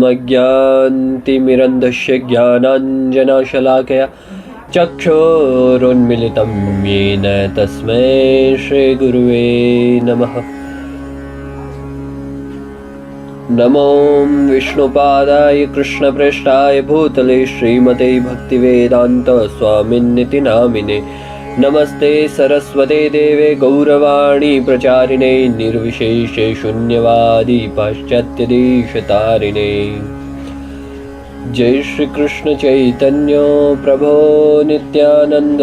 अज्ञानतिमिरन्धस्य ज्ञानाञ्जनशलाकया चक्षुरुन्मीलितं येन तस्मै श्रीगुरुवे नमः। नमो विष्णुपादाय कृष्णप्रेष्ठाय भूतले श्रीमते भक्तिवेदान्त स्वामिन्निति नामिने। नमस्ते सरस्वते देवे गौरवाणी प्रचारिणे निर्विशेषे शून्यवादी पाश्चात्यदेशतारिणे। जय श्री कृष्ण चैतन्य प्रभो नित्यानंद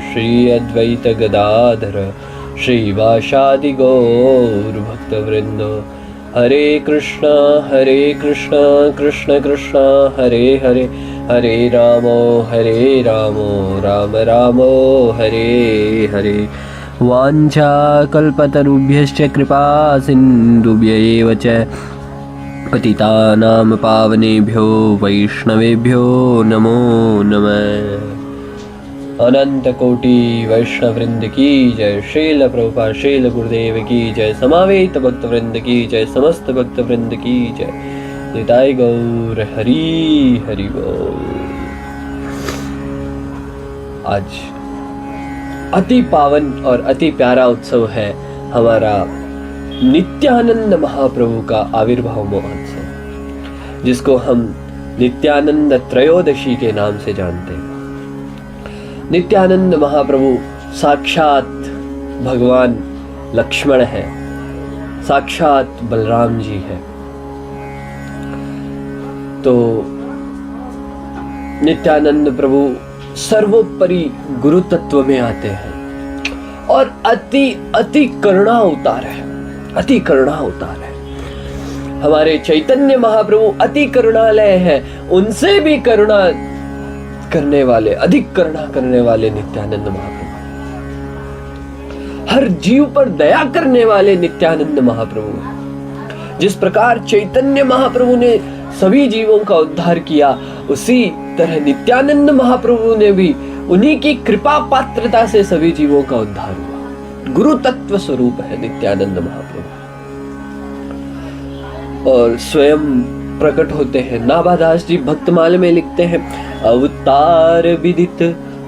श्री अद्वैत गदाधर श्रीवासादि गौर भक्तवृंद। हरे कृष्ण कृष्ण कृष्ण हरे हरे, हरे राम राम राम हरे हरे। वाञ्छाकल्पतरुभ्यश्च कृपा सिन्धुभ्यैव च पतितानां पावनेभ्यो वैष्णवेभ्यो नमो नमः। अनंत कोटि वैष्णववृंद की जय। श्रील प्रभुपाद श्रील गुरुदेव की जय। समावेत भक्तवृंद की जय। समस्त भक्तवृंद की जय। निताय गौर हरि हरि बोल। आज अति पावन और अति प्यारा उत्सव है हमारा नित्यानंद महाप्रभु का आविर्भाव महोत्सव, जिसको हम नित्यानंद त्रयोदशी के नाम से जानते हैं। नित्यानंद महाप्रभु साक्षात भगवान लक्ष्मण है, साक्षात बलराम जी है। तो नित्यानंद प्रभु सर्वोपरि गुरु तत्व में आते हैं और अति अति करुणा अवतार है, अति करुणा अवतार है। हमारे चैतन्य महाप्रभु अति करुणालय है, उनसे भी करुणा करने वाले, अधिक करुणा करने वाले नित्यानंद महाप्रभु, हर जीव पर दया करने वाले नित्यानंद महाप्रभु। जिस प्रकार चैतन्य महाप्रभु ने सभी जीवों का उद्धार किया, उसी तरह नित्यानंद महाप्रभु ने भी उन्हीं की कृपा पात्रता से सभी जीवों का उद्धार हुआ। गुरु तत्व स्वरूप है नित्यानंद महाप्रभु और स्वयं प्रकट होते हैं। नाभादास जी भक्तमाल में लिखते हैं, अवतार विदित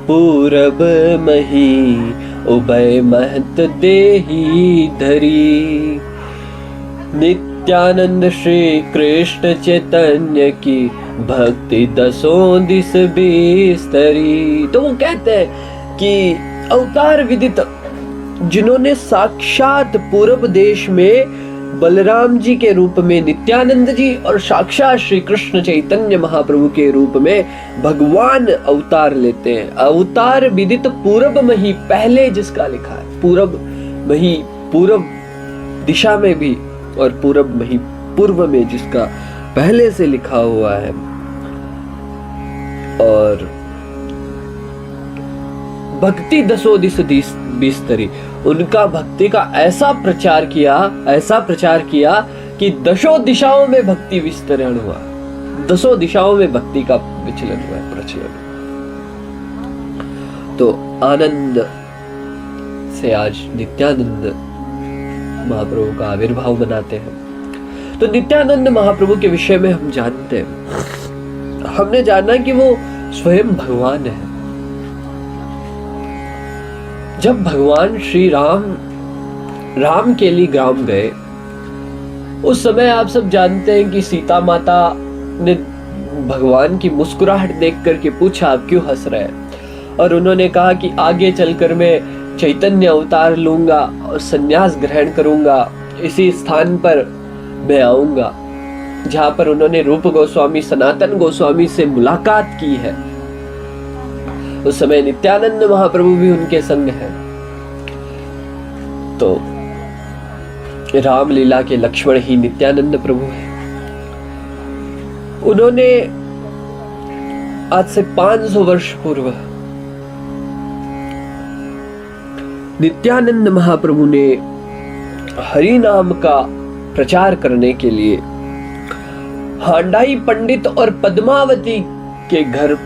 पूरब मही उभय महत देही धरी। नित्यानंद श्री कृष्ण चैतन्य की भक्ति दसों दिस बिस्तरी। तो वो कहते हैं कि अवतार विदित, जिन्होंने साक्षात पूर्व देश में बलराम जी के रूप में नित्यानंद जी और साक्षात श्री कृष्ण चैतन्य महाप्रभु के रूप में भगवान अवतार लेते हैं। अवतार विदित पूरब मही, पहले जिसका लिखा है पूरब मही, पूरब दिशा में भी, और पूरब मही पूर्व में जिसका पहले से लिखा हुआ है। और भक्ति दसों दिस बिस्तरी, उनका भक्ति का ऐसा प्रचार किया कि दसों दिशाओं में भक्ति विस्तरण हुआ, दसों दिशाओं में भक्ति का विचलन हुआ, प्रचलन। तो आनंद से आज नित्यानंद महाप्रभु का आविर्भाव मनाते हैं। तो नित्यानंद महाप्रभु के विषय में हम जानते हैं, हमने जाना कि वो स्वयं भगवान है। जब भगवान श्री राम के लिए ग्राम गए, उस समय आप सब जानते हैं कि सीता माता ने भगवान की मुस्कुराहट देख करके पूछा, आप क्यों हंस रहे हैं? और उन्होंने कहा कि आगे चलकर मैं चैतन्य अवतार लूंगा और संन्यास ग्रहण करूंगा, इसी स्थान पर मैं आऊंगा जहां पर उन्होंने रूप गोस्वामी, सनातन गोस्वामी से मुलाकात की है। उस समय नित्यानंद महाप्रभु भी उनके संग हैं। तो रामलीला के लक्ष्मण ही नित्यानंद प्रभु हैं। उन्होंने आज से 500 वर्ष पूर्व नित्यानंद महाप्रभु ने हरि नाम का प्रचार करने के लिए हांडाई पंडित और पद्मावती के घर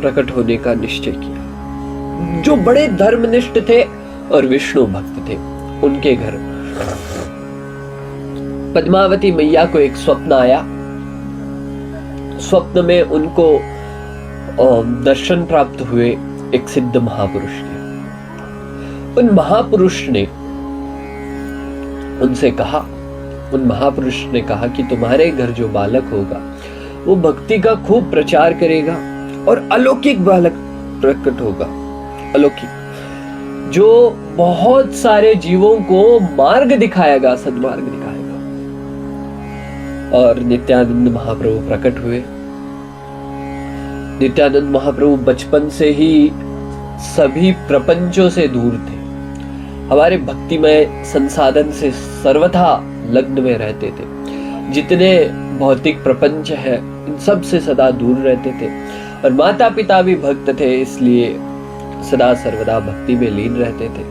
प्रकट होने का निश्चय किया, जो बड़े धर्मनिष्ठ थे और विष्णु भक्त थे। उनके घर पद्मावती मैया को एक स्वप्न आया स्वप्न में उनको दर्शन प्राप्त हुए एक सिद्ध महापुरुष के। उन महापुरुष ने कहा कि तुम्हारे घर जो बालक होगा वो भक्ति का खूब प्रचार करेगा और अलौकिक बालक प्रकट होगा, अलौकिक, जो बहुत सारे जीवों को मार्ग दिखाएगा, सद्मार्ग दिखाएगा। और नित्यानंद महाप्रभु प्रकट हुए। नित्यानंद महाप्रभु बचपन से ही सभी प्रपंचों से दूर थे, हमारे भक्तिमय संसाधन से सर्वथा लग्न में रहते थे। जितने भौतिक प्रपंच है इन सब से सदा दूर रहते थे। और माता पिता भी भक्त थे, इसलिए सदा सर्वदा भक्ति में लीन रहते थे।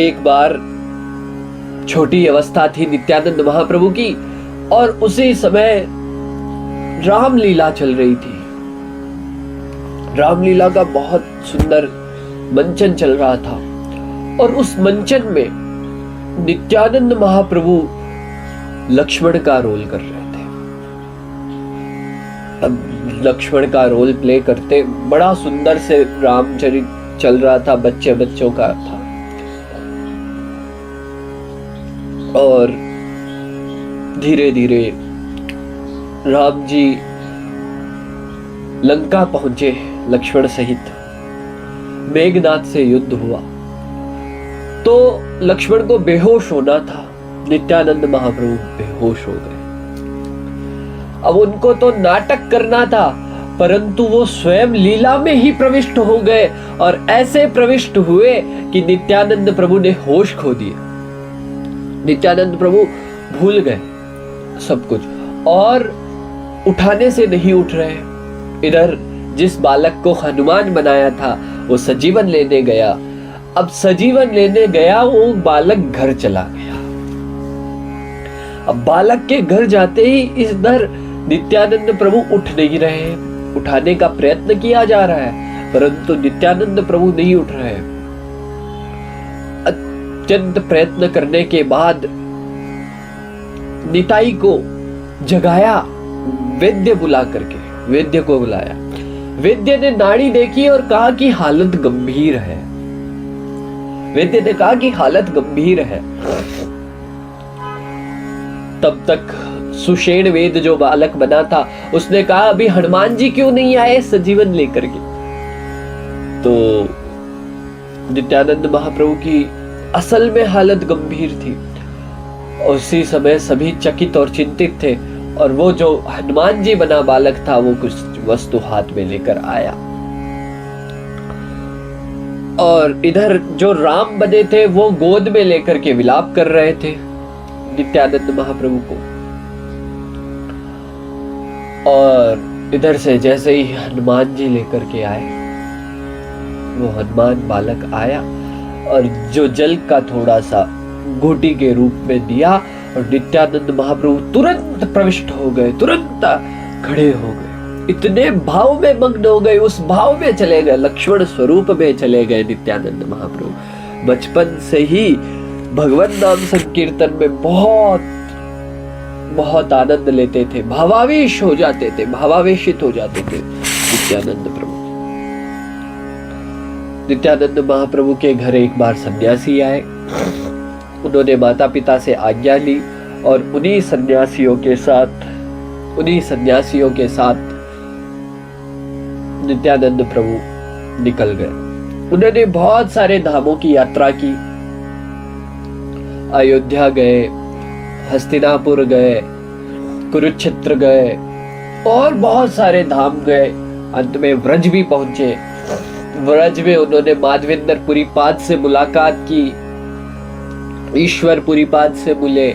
एक बार छोटी अवस्था थी नित्यानंद महाप्रभु की, और उसी समय रामलीला चल रही थी। रामलीला का बहुत सुंदर मंचन चल रहा था, और उस मंचन में नित्यानंद महाप्रभु लक्ष्मण का रोल कर रहे थे। अब लक्ष्मण का रोल प्ले करते बड़ा सुंदर से रामचरित चल रहा था, बच्चों का था। और धीरे धीरे राम जी लंका पहुंचे लक्ष्मण सहित। मेघनाद से युद्ध हुआ तो लक्ष्मण को बेहोश होना था, नित्यानंद महाप्रभु बेहोश हो गए। अब उनको तो नाटक करना था, परंतु वो स्वयं लीला में ही प्रविष्ट हो गए, और ऐसे प्रविष्ट हुए कि नित्यानंद प्रभु ने होश खो दिया। नित्यानंद प्रभु भूल गए सब कुछ, और उठाने से नहीं उठ रहे। इधर जिस बालक को हनुमान बनाया था वो सजीवन लेने गया। अब सजीवन लेने गया वो बालक घर चला गया। अब बालक के घर जाते ही इधर नित्यानंद प्रभु उठ नहीं रहे। उठाने का प्रयत्न किया जा रहा है, परंतु नित्यानंद प्रभु नहीं उठ रहे। अत्यंत प्रयत्न करने के बाद निताई को जगाया, वैद्य बुला करके वैद्य को बुलाया। वैद्य ने नाड़ी देखी और कहा कि हालत गंभीर है। वैद्य ने कहा कि हालत गंभीर है। तब तक सुषेण वेद जो बालक बना था उसने कहा अभी हनुमान जी क्यों नहीं आए सजीवन लेकर के। तो नित्यानंद महाप्रभु की असल में हालत गंभीर थी। उसी समय सभी चकित और चिंतित थे, और वो जो हनुमान जी बना बालक था वो कुछ वस्तु हाथ में लेकर आया। और इधर जो राम बने थे वो गोद में लेकर के विलाप कर रहे थे नित्यानंद महाप्रभु को। और इधर से जैसे ही हनुमान जी लेकर के आए, वो हनुमान बालक आया और जो जल का थोड़ा सा घोटी के रूप में दिया, और नित्यानंद महाप्रभु तुरंत प्रविष्ट हो गए, तुरंत खड़े हो गए। इतने भाव में मग्न हो गए, उस भाव में चले गए, लक्ष्मण स्वरूप में चले गए नित्यानंद महाप्रभु। बचपन से ही भगवान नाम संकीर्तन में बहुत बहुत आनंद लेते थे, भावावेश हो जाते थे, भावावेशित हो जाते थे नित्यानंद प्रभु। नित्यानंद महाप्रभु के घर एक बार सन्यासी आए। उन्होंने माता पिता से आज्ञा ली और उन्हीं सन्यासियों के साथ नित्यानंद प्रभु निकल गए। उन्होंने बहुत सारे धामों की यात्रा की। अयोध्या गए, हस्तिनापुर गए, कुरुक्षेत्र गए और बहुत सारे धाम गए। अंत में व्रज भी पहुंचे। व्रज में उन्होंने माधवेंद्र पुरीपाद से मुलाकात की, ईश्वर पुरीपाद से मिले।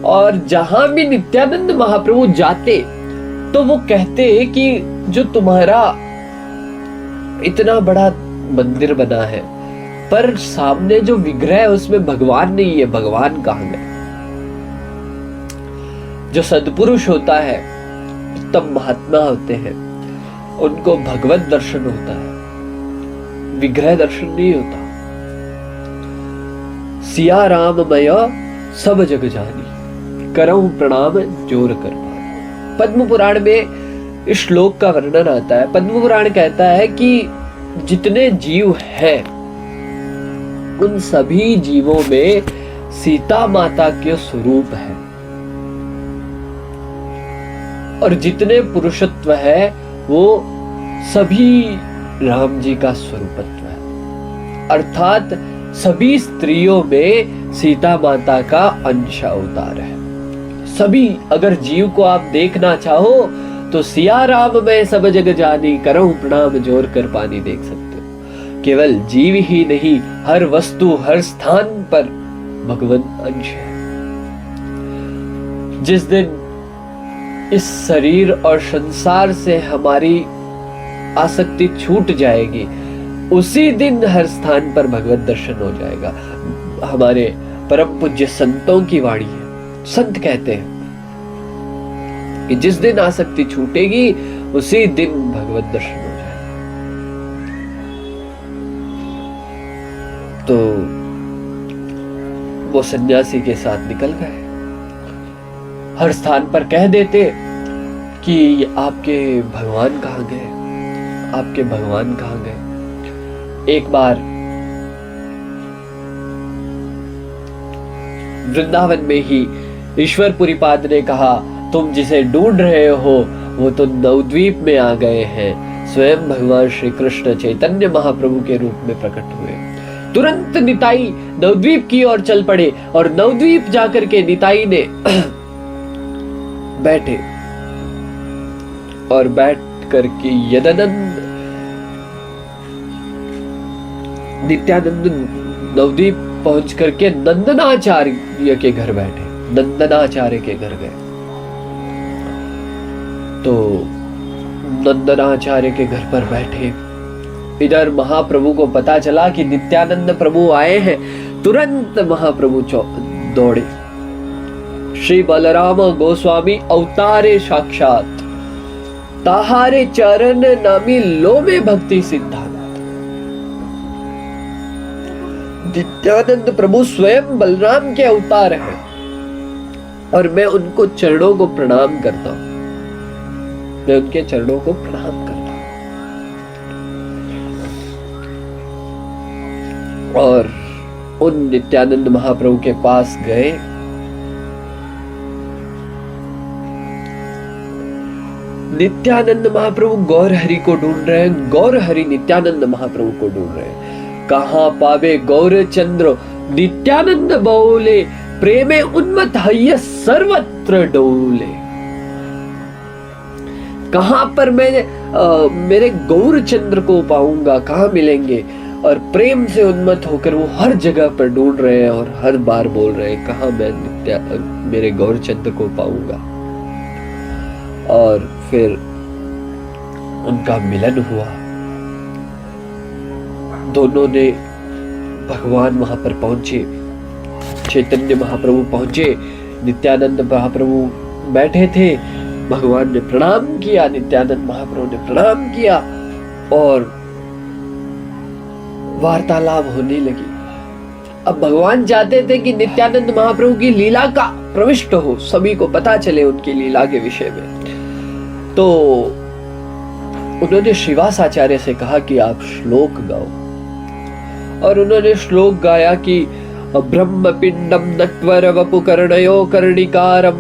और जहां भी नित्यानंद महाप्रभु जाते तो वो कहते कि जो तुम्हारा इतना बड़ा मंदिर बना है पर सामने जो विग्रह है उसमें भगवान नहीं है, भगवान कहां गए। जो सद्पुरुष होता है, उत्तम महात्मा होते हैं, उनको भगवत दर्शन होता है, विग्रह दर्शन नहीं होता। सिया राम मय सब जग जानी, करऊं प्रणाम जोर कर पानी। पद्म पुराण में इस श्लोक का वर्णन आता है। पद्म पुराण कहता है कि जितने जीव हैं उन सभी जीवों में सीता माता के स्वरूप है, और जितने पुरुषत्व है वो सभी राम जी का स्वरूपत्व है। अर्थात सभी स्त्रियों में सीता माता का अंश अवतार है। सभी, अगर जीव को आप देखना चाहो तो सिया राम मैं सब जग जानी, करऊं प्रणाम जोर कर पानी देख सकते हो। केवल जीव ही नहीं, हर वस्तु हर स्थान पर भगवान अंश है। जिस दिन इस शरीर और संसार से हमारी आसक्ति छूट जाएगी, उसी दिन हर स्थान पर भगवत दर्शन हो जाएगा। हमारे परम पूज्य संतों की वाणी है। संत कहते हैं कि जिस दिन आसक्ति छूटेगी उसी दिन भगवत दर्शन हो जाएगा। तो वो सन्यासी के साथ निकल गए। हर स्थान पर कह देते कि आपके भगवान कहाँ गए, आपके भगवान कहाँ गए। एक बार वृंदावन में ही ईश्वर पुरीपाद ने कहा, तुम जिसे ढूंढ रहे हो वो तो नवद्वीप में आ गए हैं। स्वयं भगवान श्री कृष्ण चैतन्य महाप्रभु के रूप में प्रकट हुए। तुरंत निताई नवद्वीप की ओर चल पड़े और नवद्वीप जाकर के निताई ने बैठे और बैठ करके यदानंद नित्यानंद नवद्वीप पहुंच करके नंदनाचार्य के घर बैठे, नंदनाचार्य के घर गए। तो नंदनाचार्य के घर पर बैठे, इधर महाप्रभु को पता चला कि नित्यानंद प्रभु आए हैं। तुरंत महाप्रभु दौड़े। श्री बलराम गोस्वामी अवतारे साक्षात, ताहारे चरण नामी लो में भक्ति सिद्धांत। नित्यानंद प्रभु स्वयं बलराम के अवतार हैं और मैं उनको चरणों को प्रणाम करता हूं, मैं उनके चरणों को प्रणाम करता हूं। और उन नित्यानंद महाप्रभु के पास गए। नित्यानंद महाप्रभु गौर हरि को ढूंढ रहे हैं, गौर हरि नित्यानंद महाप्रभु को ढूंढ रहे हैं। कहां पावे गौर चंद्र नित्यानंद बोले, प्रेमे उन्मत्त हय सर्वत्र डोले। कहां पर मैं मेरे गौर चंद्र को पाऊंगा, कहां मिलेंगे? और प्रेम से उन्मत्त होकर वो हर जगह पर ढूंढ रहे हैं और हर बार बोल रहे हैं, कहां मैं मेरे गौर चंद्र को पाऊंगा। और फिर उनका मिलन हुआ। दोनों ने, भगवान वहां पर पहुंचे, चैतन्य महाप्रभु पहुंचे, नित्यानंद महाप्रभु बैठे थे। भगवान ने प्रणाम किया, नित्यानंद महाप्रभु ने प्रणाम किया और वार्तालाप होने लगी। अब भगवान चाहते थे कि नित्यानंद महाप्रभु की लीला का प्रविष्ट हो, सभी को पता चले उनकी लीला के विषय में। तो उन्होंने श्रीवास आचार्य से कहा कि आप श्लोक गाओ, और उन्होंने श्लोक गाया कि ब्रह्म पिंडम नट्वर वपु कर्णयो कर्णिकारम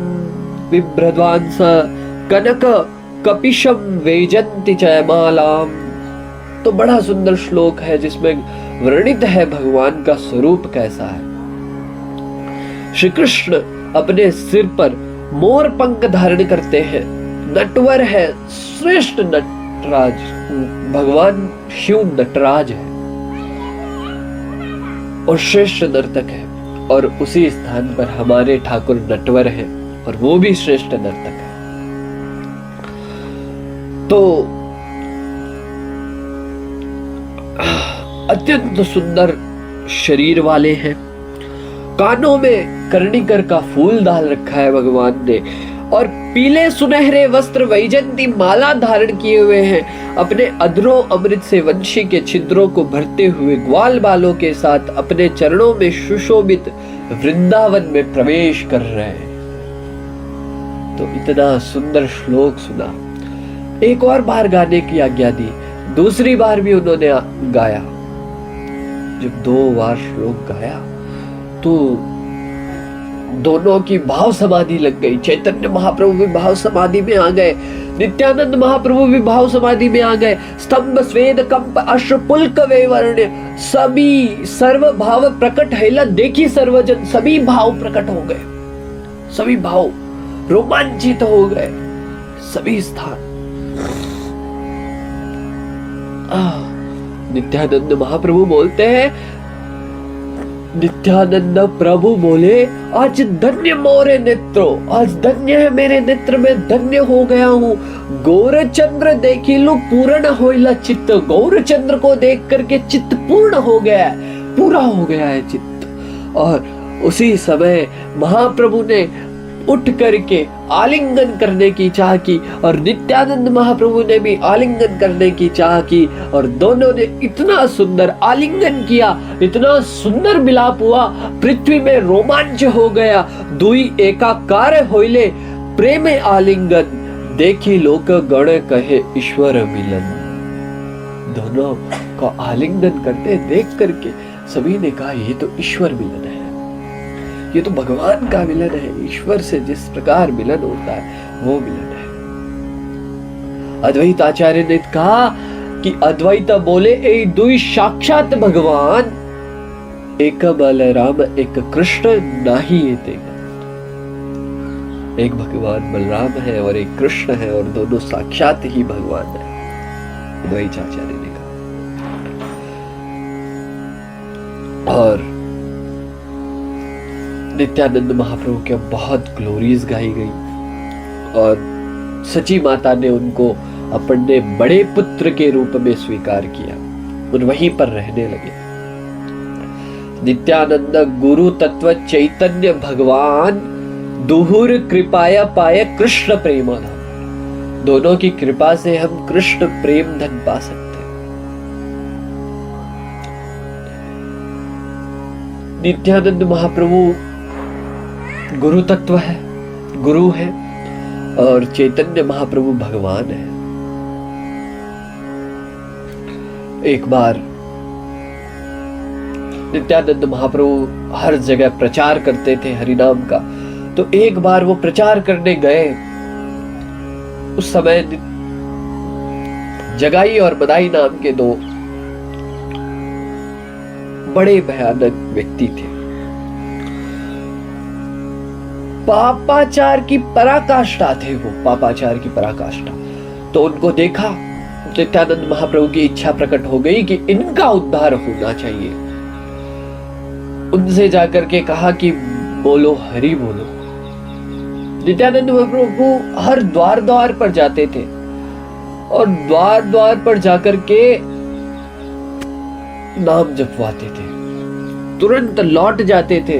बिभ्रद्वांस कनक कपिशम वेजंति जयमालाम। तो बड़ा सुंदर श्लोक है जिसमें वर्णित है भगवान का स्वरूप कैसा है। श्री कृष्ण अपने सिर पर मोर पंख धारण करते हैं, नटवर है, श्रेष्ठ नटराज भगवान शिव नटराज है और श्रेष्ठ नर्तक है। और उसी स्थान पर हमारे ठाकुर नटवर हैं और वो भी श्रेष्ठ नर्तक है। तो अत्यंत सुंदर शरीर वाले हैं, कानों में कर्णिकर का फूल डाल रखा है भगवान ने, और पीले सुनहरे वस्त्र वैजंती माला धारण किए हुए हैं। अपने अधरों अमृत से वंशी के छिद्रों को भरते हुए ग्वाल बालों के साथ अपने चरणों में सुशोभित वृंदावन में प्रवेश कर रहे हैं। तो इतना सुंदर श्लोक सुना। एक और बार गाने की आज्ञा दी, दूसरी बार भी उन्होंने गाया। जब 2 बार श्लोक गाया तो दोनों की भाव समाधि लग गई। चैतन्य महाप्रभु भी भाव समाधि में आ गए, नित्यानंद महाप्रभु भी भाव समाधि में आ गए। स्तंभ स्वेद कंप अश्रु पुलक वैवर्ण्य, सभी सर्व भाव प्रकट हैला देखी सर्वजन, सभी भाव प्रकट हो गए, सभी भाव रोमांचित हो गए, सभी स्थान। नित्यानंद महाप्रभु बोलते हैं, नित्यानंद प्रभु बोले, आज धन्य मोरे नेत्रों, आज धन्य है मेरे नेत्र में, धन्य हो गया हूँ। गौरचंद्र देखी लो पूर्ण होइला चित्त, गौरचंद्र को देख करके चित्त पूर्ण हो गया है, पूरा हो गया है चित्त। और उसी समय महाप्रभु ने उठ करके आलिंगन करने की चाह की और नित्यानंद महाप्रभु ने भी आलिंगन करने की चाह की, और दोनों ने इतना सुंदर आलिंगन किया, इतना सुंदर मिलाप हुआ, पृथ्वी में रोमांच हो गया। दुई एकाकार होइले प्रेम आलिंगन, देखी लोक गण कहे ईश्वर मिलन। दोनों को आलिंगन करते देख करके सभी ने कहा, ये तो ईश्वर मिलन है, ये तो भगवान का मिलन है। ईश्वर से जिस प्रकार मिलन होता है वो मिलन है। अद्वैत आचार्य ने कहा कि अद्वैत बोले, ए दुई साक्षात भगवान, एक बलराम एक कृष्ण नाही एते। एक भगवान बलराम है और एक कृष्ण है, और दोनों साक्षात ही भगवान है, अद्वैत आचार्य ने कहा। और नित्यानंद महाप्रभु के बहुत ग्लोरीज गाई गई, और सची माता ने उनको अपने बड़े पुत्र के रूप में स्वीकार किया और वहीं पर रहने लगे। नित्यानंद गुरु तत्व चैतन्य भगवान, दुहुर कृपाया पाए कृष्ण प्रेम धन। दोनों की कृपा से हम कृष्ण प्रेम धन पा सकते हैं। नित्यानंद महाप्रभु गुरु तत्व है, गुरु है, और चैतन्य महाप्रभु भगवान है। एक बार नित्यानंद महाप्रभु हर जगह प्रचार करते थे हरिनाम का, तो एक बार वो प्रचार करने गए। उस समय जगाई और मदाई नाम के 2 बड़े भयानक व्यक्ति थे। पापाचार की पराकाष्ठा थे वो, पापाचार की पराकाष्ठा। तो उनको देखा, नित्यानंद महाप्रभु की इच्छा प्रकट हो गई कि इनका उद्धार होना चाहिए। उनसे जाकर के कहा कि बोलो हरि बोलो। नित्यानंद महाप्रभु हर द्वार द्वार पर जाते थे और द्वार द्वार पर जाकर के नाम जपवाते थे, तुरंत लौट जाते थे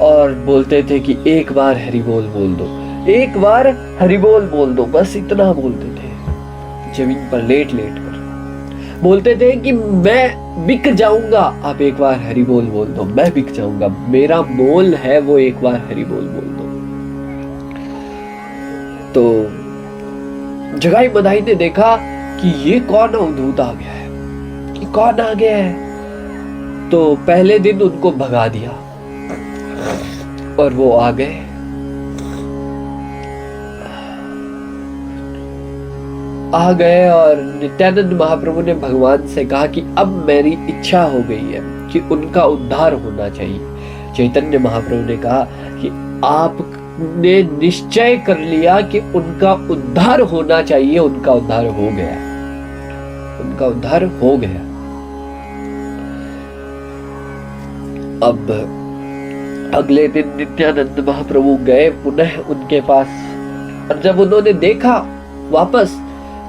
और बोलते थे कि एक बार हरि बोल बोल दो, एक बार हरि बोल बोल दो, बस इतना बोलते थे। जमीन पर लेट लेट कर बोलते थे कि मैं बिक जाऊंगा, आप एक बार हरि बोल बोल दो, मैं बिक जाऊंगा, मेरा मोल है वो, एक बार हरि बोल बोल दो। तो जगाई मदाई ने देखा कि ये कौन अवधूत आ गया है, कि कौन आ गया है। तो पहले दिन उनको भगा दिया और वो आ गए। और नित्यानंद महाप्रभु ने भगवान से कहा कि अब मेरी इच्छा हो गई है कि उनका उद्धार होना चाहिए। चैतन्य महाप्रभु ने कहा कि आपने निश्चय कर लिया कि उनका उद्धार होना चाहिए, उनका उद्धार हो गया, उनका उद्धार हो गया। अब अगले दिन नित्यानंद महाप्रभु गए पुनः उनके पास, और जब उन्होंने देखा वापस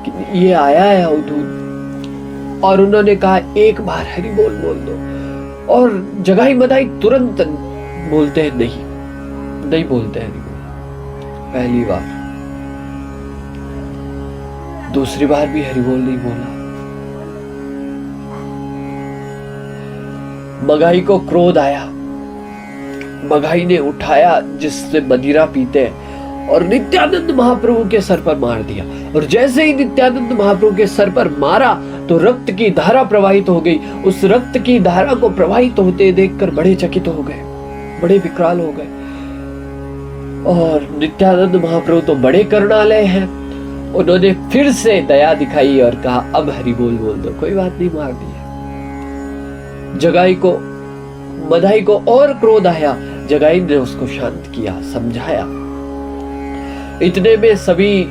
कि ये आया है अवधूत, और उन्होंने कहा एक बार हरि बोल बोल दो, और जगाई मदाई तुरंत बोलते हैं नहीं बोलते हरि बोल। पहली बार, दूसरी बार भी हरि बोल नहीं बोला। मगाई को क्रोध आया, मगाई ने उठाया जिससे मदिरा पीते और नित्यानंद महाप्रभु के सर पर मार दिया। और जैसे ही नित्यानंद महाप्रभु के सर पर मारा तो रक्त की धारा प्रवाहित हो गई। उस रक्त की धारा को प्रवाहित होते देखकर बड़े चकित हो गए, बड़े विकराल हो गए। और नित्यानंद महाप्रभु तो बड़े करुणालय हैं, उन्होंने फिर से दया दिखाई और कहा अब हरि बोल बोल दो, कोई बात नहीं, मार दिया। जगाई को, मदाई को और क्रोध आया। जगाई ने उसको शांत किया, समझाया। इतने में सभी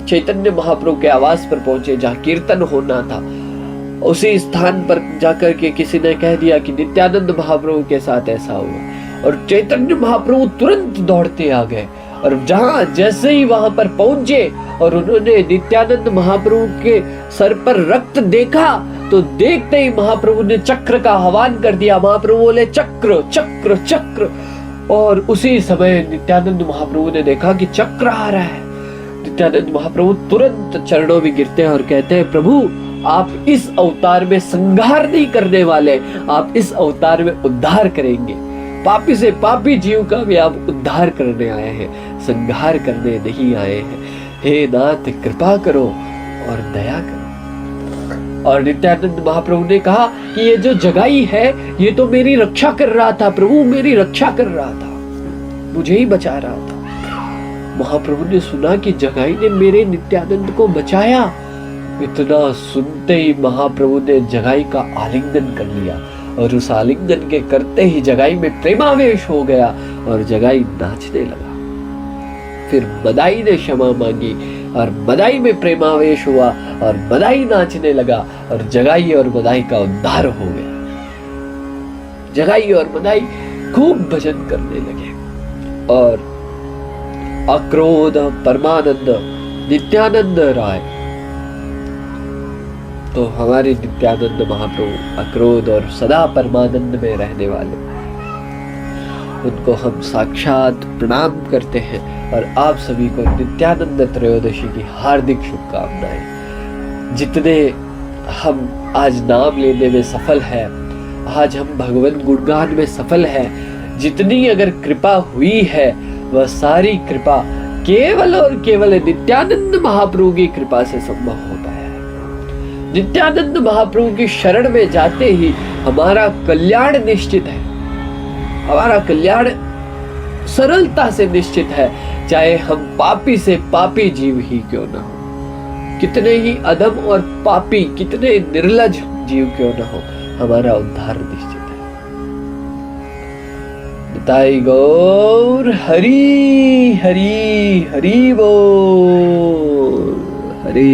चैतन्य महाप्रभु के आवास पर पहुंचे जहां कीर्तन होना था। उसी स्थान पर जाकर के किसी ने कह दिया कि नित्यानंद महाप्रभु के साथ ऐसा हुआ, और चैतन्य महाप्रभु तुरंत दौड़ते आ गए। और जहां जैसे ही वहां पर पहुंचे और उन्होंने नित्यानंद महाप्रभु के सर पर रक्त देखा तो देखते ही महाप्रभु ने चक्र का आह्वान कर दिया। महाप्रभु बोले चक्र चक्र चक्र, और उसी समय नित्यानंद महाप्रभु ने देखा कि चक्र आ रहा है। नित्यानंद महाप्रभु तुरंत चरणों में गिरते हैं और कहते हैं प्रभु आप इस अवतार में संहार नहीं करने वाले, आप इस अवतार में उद्धार करेंगे। पापी से पापी जीव का भी आप उद्धार करने आए हैं, संहार करने नहीं आए हैं। हे नाथ कृपा करो और दया करो। और नित्यानंद महाप्रभु ने कहा कि ये जो जगाई है ये तो मेरी रक्षा कर रहा था, प्रभु मेरी रक्षा कर रहा था, मुझे ही बचा रहा था। महाप्रभु ने सुना कि जगाई ने मेरे नित्यानंद को बचाया। इतना सुनते ही महाप्रभु ने जगाई का आलिंगन कर लिया, और उस आलिंगन के करते ही जगाई में प्रेमावेश हो गया और जगाई नाचने लगा। फिर मदाई ने क्षमा मांगी और मदाई में प्रेमावेश हुआ और मदाई नाचने लगा, और जगाई और मदाई का उद्धार हो गया। जगाई और मदाई खूब भजन करने लगे, और अक्रोध परमानंद नित्यानंद राय, तो हमारे नित्यानंद महाप्रभु अक्रोध और सदा परमानंद में रहने वाले, उनको हम साक्षात प्रणाम करते हैं। और आप सभी को नित्यानंद त्रयोदशी की हार्दिक शुभकामनाएं। जितने हम आज नाम लेने में सफल है, आज हम भगवान गुणगान में सफल है, जितनी अगर कृपा हुई है वह सारी कृपा केवल और केवल नित्यानंद महाप्रभु की कृपा से संभव हो पाया है। नित्यानंद महाप्रभु की शरण में जाते ही हमारा कल्याण निश्चित है, हमारा कल्याण सरलता से निश्चित है, चाहे हम पापी से पापी जीव ही क्यों न हो, कितने ही अधम और पापी, कितने निर्लज जीव क्यों न हो, हमारा उद्धार निश्चित है। निताई गौर हरि हरि हरि बोल, हरे